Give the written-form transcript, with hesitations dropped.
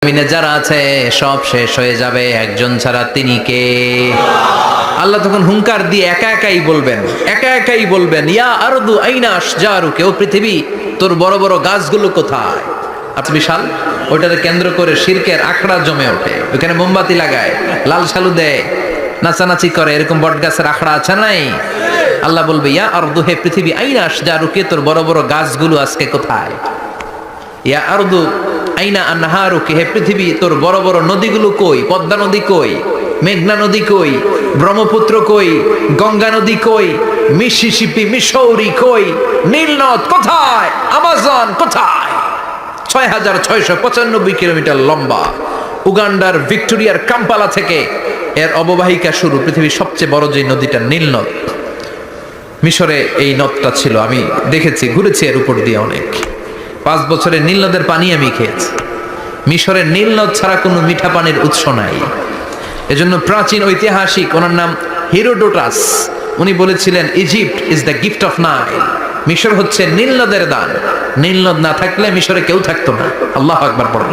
জমিনে যারা আছে সব শেষ হয়ে যাবে, একজন ছাড়া, তিনি কে? আল্লাহ তখন হুঙ্কার দিয়ে একা একাই বলবেন ইয়া আরদু আইনা আশজারুকা, ও পৃথিবী তোর বড় বড় গাছগুলো কোথায়? আর বিশাল ওইটাকে কেন্দ্র করে শিরকের আখড়া জমে ওঠে, ওখানে মোমবাতি লাগায়, লাল সালু দেয়, নাচানাচি করে, এরকম বট গাছের আখড়া আছে নাই? আল্লাহ বলবে ইয়া আরদু, হে পৃথিবী, আইনা আশজারুকা, তোর বড় বড় গাছগুলো আজকে কোথায়? ইয়া আরদু আইনা আনহারুকা, হে পৃথিবী তোর বড় বড় নদীগুলো কই? পদ্মা নদী কই? মেঘনা নদী কই? ব্রহ্মপুত্র কই? গঙ্গা নদী কই? মিসিসিপি, মিসৌরি কই? নীল নদ কোথায়? আমাজন কোথায়? ৬,৬৯৫ কিলোমিটার লম্বা, উগান্ডার ভিক্টোরিয়ার কাম্পালা থেকে এর অববাহিকা শুরু। পৃথিবীর সবচেয়ে বড় যে নদীটা নীল নদ, মিশরে এই নদটা ছিল। আমি দেখেছি, ঘুরেছি এর উপর দিয়ে অনেক। 5 বছরে নীল নদের পানি আমি খেয়েছি। মিশরের নীল নদ ছাড়া কোনো মিঠা পানির উৎস নাই। এজন্য প্রাচীন ঐতিহাসিক, ওনার নাম হিরোডোটাস, উনি বলেছিলেন Egypt is the gift of Nile, মিশর হচ্ছে নীল নদের দান। নীল নদ না থাকলে মিশরে কেউ থাকতো না। আল্লাহু আকবার পড়ুন।